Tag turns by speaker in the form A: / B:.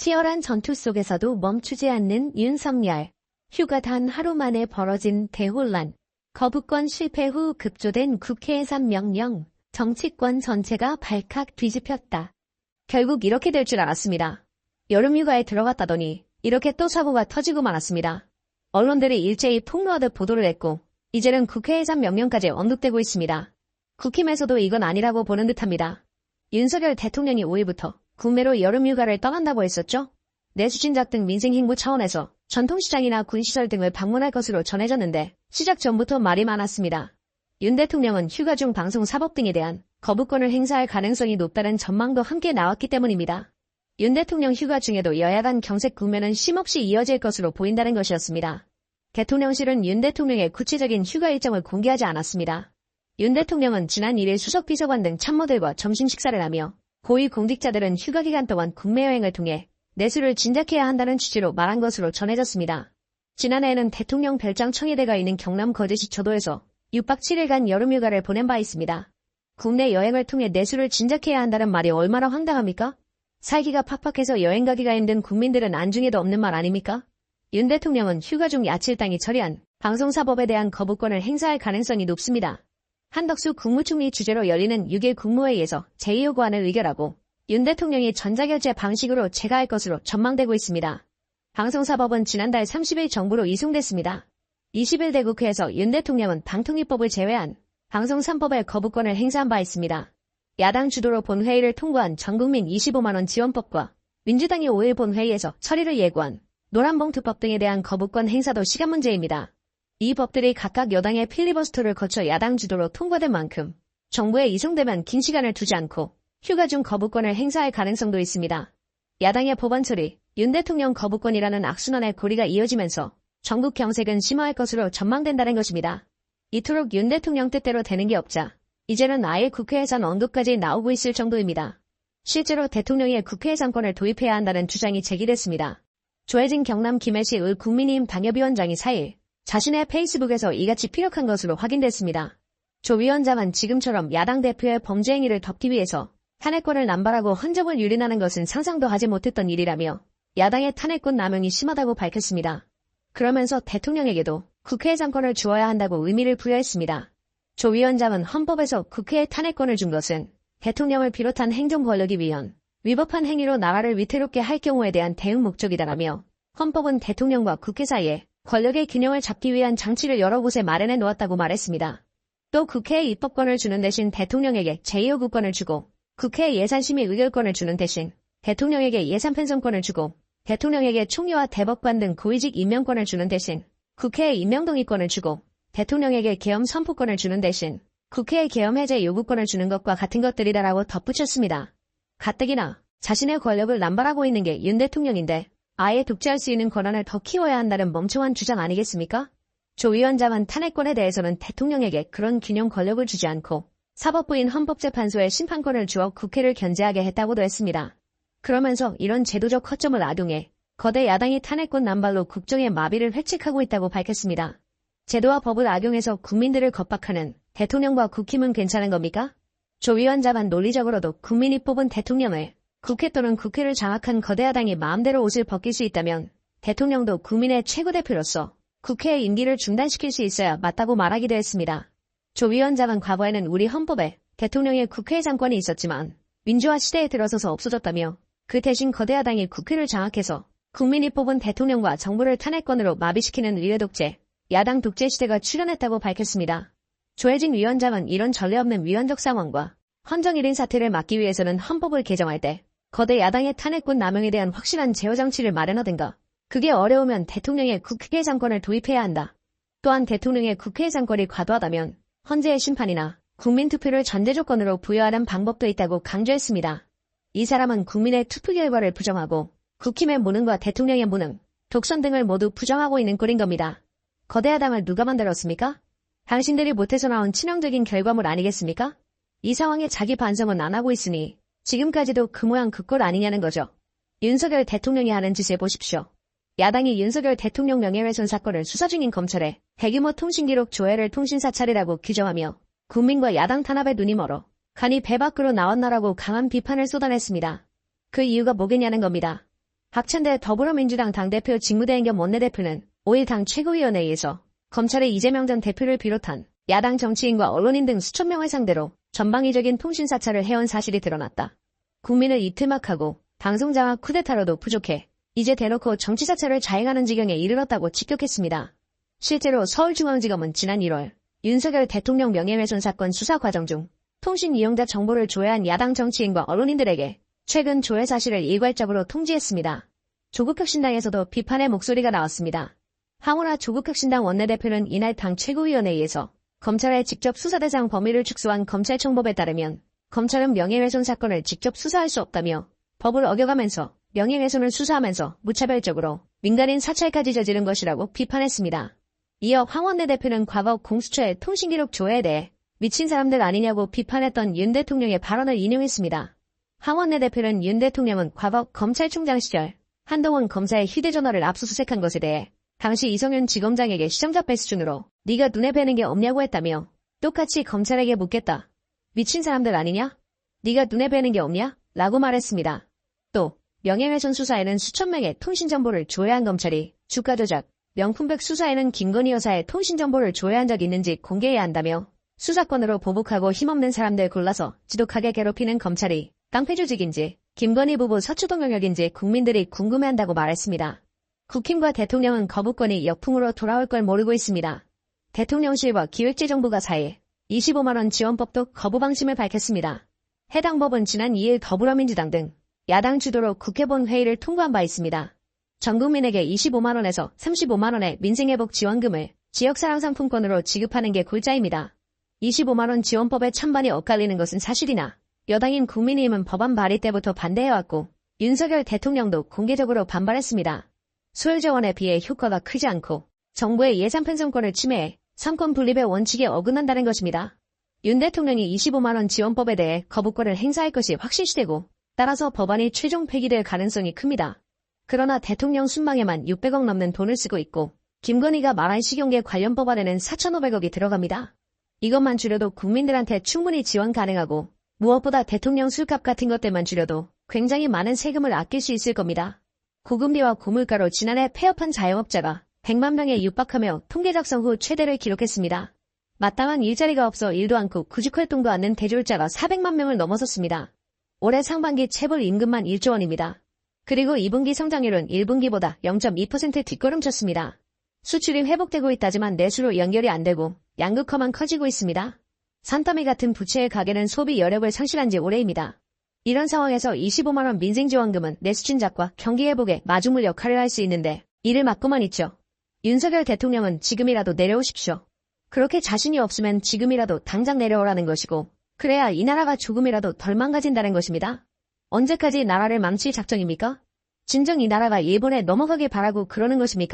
A: 치열한 전투 속에서도 멈추지 않는 윤석열. 휴가 단 하루 만에 벌어진 대혼란. 거부권 실패 후 급조된 국회 해산 명령. 정치권 전체가 발칵 뒤집혔다. 결국 이렇게 될 줄 알았습니다. 여름휴가에 들어갔다더니 이렇게 또 사고가 터지고 말았습니다. 언론들이 일제히 폭로하듯 보도를 했고 이제는 국회 해산 명령까지 언급되고 있습니다. 국힘에서도 이건 아니라고 보는 듯합니다. 윤석열 대통령이 5일부터 국내로 여름휴가를 떠난다고 했었죠? 내수진작 등 민생행보 차원에서 전통시장이나 군시설 등을 방문할 것으로 전해졌는데 시작 전부터 말이 많았습니다. 윤 대통령은 휴가 중 방송 사법 등에 대한 거부권을 행사할 가능성이 높다는 전망도 함께 나왔기 때문입니다. 윤 대통령 휴가 중에도 여야 간 경색 국면은 쉼없이 이어질 것으로 보인다는 것이었습니다. 대통령실은 윤 대통령의 구체적인 휴가 일정을 공개하지 않았습니다. 윤 대통령은 지난 1일 수석비서관 등 참모들과 점심 식사를 하며 고위 공직자들은 휴가 기간 동안 국내 여행을 통해 내수를 진작해야 한다는 취지로 말한 것으로 전해졌습니다. 지난해에는 대통령 별장 청해대가 있는 경남 거제시 초도에서 6박 7일간 여름휴가를 보낸 바 있습니다. 국내 여행을 통해 내수를 진작해야 한다는 말이 얼마나 황당합니까? 살기가 팍팍해서 여행 가기가 힘든 국민들은 안중에도 없는 말 아닙니까? 윤 대통령은 휴가 중 야칠당이 처리한 방송사법에 대한 거부권을 행사할 가능성이 높습니다. 한덕수 국무총리 주재로 열리는 6일 국무회의에서 제2요구안을 의결하고 윤 대통령이 전자결제 방식으로 체가할 것으로 전망되고 있습니다. 방송사법은 지난달 30일 정부로 이송됐습니다. 21대 국회에서 윤 대통령은 방통위법을 제외한 방송 3법의 거부권을 행사한 바 있습니다. 야당 주도로 본회의를 통과한 전국민 25만원 지원법과 민주당이 5일 본회의에서 처리를 예고한 노란봉투법 등에 대한 거부권 행사도 시간 문제입니다. 이 법들이 각각 여당의 필리버스터를 거쳐 야당 주도로 통과된 만큼 정부에 이송되면 긴 시간을 두지 않고 휴가 중 거부권을 행사할 가능성도 있습니다. 야당의 법안 처리, 윤 대통령 거부권이라는 악순환의 고리가 이어지면서 전국 경색은 심화할 것으로 전망된다는 것입니다. 이토록 윤 대통령 뜻대로 되는 게 없자 이제는 아예 국회 해산 언급까지 나오고 있을 정도입니다. 실제로 대통령이 국회 해산권을 도입해야 한다는 주장이 제기됐습니다. 조혜진 경남 김해시 의 국민의힘 당협위원장이 4일 자신의 페이스북에서 이같이 피력한 것으로 확인됐습니다. 조 위원장은 지금처럼 야당 대표의 범죄 행위를 덮기 위해서 탄핵권을 남발하고 헌정을 유린하는 것은 상상도 하지 못했던 일이라며 야당의 탄핵권 남용이 심하다고 밝혔습니다. 그러면서 대통령에게도 국회 해산권을 주어야 한다고 의미를 부여했습니다. 조 위원장은 헌법에서 국회에 탄핵권을 준 것은 대통령을 비롯한 행정 권력이 위법한 행위로 나라를 위태롭게 할 경우에 대한 대응 목적이다라며 헌법은 대통령과 국회 사이에 권력의 균형을 잡기 위한 장치를 여러 곳에 마련해 놓았다고 말했습니다. 또 국회에 입법권을 주는 대신 대통령에게 제2요구권을 주고 국회 예산심의 의결권을 주는 대신 대통령에게 예산편성권을 주고 대통령에게 총리와 대법관 등 고위직 임명권을 주는 대신 국회에 임명동의권을 주고 대통령에게 계엄 선포권을 주는 대신 국회에 계엄 해제 요구권을 주는 것과 같은 것들이다라고 덧붙였습니다. 가뜩이나 자신의 권력을 남발하고 있는 게 윤 대통령인데 아예 독재할 수 있는 권한을 더 키워야 한다는 멍청한 주장 아니겠습니까? 조 위원장은 탄핵권에 대해서는 대통령에게 그런 균형 권력을 주지 않고 사법부인 헌법재판소에 심판권을 주어 국회를 견제하게 했다고도 했습니다. 그러면서 이런 제도적 허점을 악용해 거대 야당이 탄핵권 남발로 국정의 마비를 획책하고 있다고 밝혔습니다. 제도와 법을 악용해서 국민들을 겁박하는 대통령과 국힘은 괜찮은 겁니까? 조 위원장은 논리적으로도 국민이 뽑은 대통령을 국회 또는 국회를 장악한 거대 야당이 마음대로 옷을 벗길 수 있다면 대통령도 국민의 최고 대표로서 국회의 임기를 중단시킬 수 있어야 맞다고 말하기도 했습니다. 조 위원장은 과거에는 우리 헌법에 대통령의 국회 해산권이 있었지만 민주화 시대에 들어서서 없어졌다며 그 대신 거대 야당이 국회를 장악해서 국민이 뽑은 대통령과 정부를 탄핵권으로 마비시키는 의회독재, 야당 독재 시대가 출현했다고 밝혔습니다. 조혜진 위원장은 이런 전례 없는 위헌적 상황과 헌정 1인 사태를 막기 위해서는 헌법을 개정할 때 거대 야당의 탄핵권 남용에 대한 확실한 제어 장치를 마련하든가 그게 어려우면 대통령의 국회 해산권을 도입해야 한다. 또한 대통령의 국회 해산권이 과도하다면 헌재의 심판이나 국민투표를 전제 조건으로 부여하는 방법도 있다고 강조했습니다. 이 사람은 국민의 투표 결과를 부정하고 국힘의 무능과 대통령의 무능, 독선 등을 모두 부정하고 있는 꼴인 겁니다. 거대 야당을 누가 만들었습니까? 당신들이 못해서 나온 치명적인 결과물 아니겠습니까? 이 상황에 자기 반성은 안 하고 있으니 지금까지도 그 모양 그 꼴 아니냐는 거죠. 윤석열 대통령이 하는 짓을 보십시오. 야당이 윤석열 대통령 명예훼손 사건을 수사 중인 검찰에 대규모 통신기록 조회를 통신사찰이라고 규정하며 국민과 야당 탄압에 눈이 멀어 간이 배 밖으로 나왔나라고 강한 비판을 쏟아냈습니다. 그 이유가 뭐겠냐는 겁니다. 박찬대 더불어민주당 당대표 직무대행 겸 원내대표는 5일 당 최고위원회에서 검찰의 이재명 전 대표를 비롯한 야당 정치인과 언론인 등 수천 명을 상대로 전방위적인 통신사찰을 해온 사실이 드러났다. 국민을 이틀막하고 방송장악 쿠데타로도 부족해 이제 대놓고 정치사찰을 자행하는 지경에 이르렀다고 직격했습니다. 실제로 서울중앙지검은 지난 1월 윤석열 대통령 명예훼손 사건 수사 과정 중 통신 이용자 정보를 조회한 야당 정치인과 언론인들에게 최근 조회 사실을 일괄적으로 통지했습니다. 조국혁신당에서도 비판의 목소리가 나왔습니다. 황운하 조국혁신당 원내대표는 이날 당 최고위원회에서 검찰의 직접 수사 대상 범위를 축소한 검찰청법에 따르면 검찰은 명예훼손 사건을 직접 수사할 수 없다며 법을 어겨가면서 명예훼손을 수사하면서 무차별적으로 민간인 사찰까지 저지른 것이라고 비판했습니다. 이어 황 원내대표는 과거 공수처의 통신기록 조회에 대해 미친 사람들 아니냐고 비판했던 윤 대통령의 발언을 인용했습니다. 황 원내대표는 윤 대통령은 과거 검찰총장 시절 한동훈 검사의 휴대전화를 압수수색한 것에 대해 당시 이성윤 지검장에게 시정잡배 수준으로 네가 눈에 뵈는 게 없냐고 했다며 똑같이 검찰에게 묻겠다. 미친 사람들 아니냐? 네가 눈에 뵈는 게 없냐? 라고 말했습니다. 또 명예훼손 수사에는 수천 명의 통신정보를 조회한 검찰이 주가 조작, 명품백 수사에는 김건희 여사의 통신정보를 조회한 적 있는지 공개해야 한다며 수사권으로 보복하고 힘없는 사람들 골라서 지독하게 괴롭히는 검찰이 깡패 조직인지 김건희 부부 서초동 영역인지 국민들이 궁금해한다고 말했습니다. 국힘과 대통령은 거부권이 역풍으로 돌아올 걸 모르고 있습니다. 대통령실과 기획재정부가 4일 25만원 지원법도 거부 방침을 밝혔습니다. 해당 법은 지난 2일 더불어민주당 등 야당 주도로 국회 본회의를 통과한 바 있습니다. 전 국민에게 25만원에서 35만원의 민생회복 지원금을 지역사랑상품권으로 지급하는 게 골자입니다. 25만원 지원법에 찬반이 엇갈리는 것은 사실이나 여당인 국민의힘은 법안 발의 때부터 반대해왔고 윤석열 대통령도 공개적으로 반발했습니다. 소유자원에 비해 효과가 크지 않고 정부의 예산 편성권을 침해해 삼권 분립의 원칙에 어긋난다는 것입니다. 윤 대통령이 25만원 지원법에 대해 거부권을 행사할 것이 확실시되고 따라서 법안이 최종 폐기될 가능성이 큽니다. 그러나 대통령 순방에만 600억 넘는 돈을 쓰고 있고 김건희가 말한 식용계 관련 법안에는 4,500억이 들어갑니다. 이것만 줄여도 국민들한테 충분히 지원 가능하고 무엇보다 대통령 술값 같은 것들만 줄여도 굉장히 많은 세금을 아낄 수 있을 겁니다. 고금리와 고물가로 지난해 폐업한 자영업자가 100만 명에 육박하며 통계 작성 후 최대를 기록했습니다. 마땅한 일자리가 없어 일도 않고 구직활동도 않는 대졸자가 400만 명을 넘어섰습니다. 올해 상반기 체불 임금만 1조 원입니다. 그리고 2분기 성장률은 1분기보다 0.2% 뒷걸음쳤습니다. 수출이 회복되고 있다지만 내수로 연결이 안 되고 양극화만 커지고 있습니다. 산더미 같은 부채의 가계는 소비 여력을 상실한 지 오래입니다. 이런 상황에서 25만원 민생지원금은 내수 진작과 경기 회복에 마중물 역할을 할 수 있는데 이를 막고만 있죠. 윤석열 대통령은 지금이라도 내려오십시오. 그렇게 자신이 없으면 지금이라도 당장 내려오라는 것이고 그래야 이 나라가 조금이라도 덜 망가진다는 것입니다. 언제까지 나라를 망칠 작정입니까? 진정 이 나라가 일본에 넘어가길 바라고 그러는 것입니까?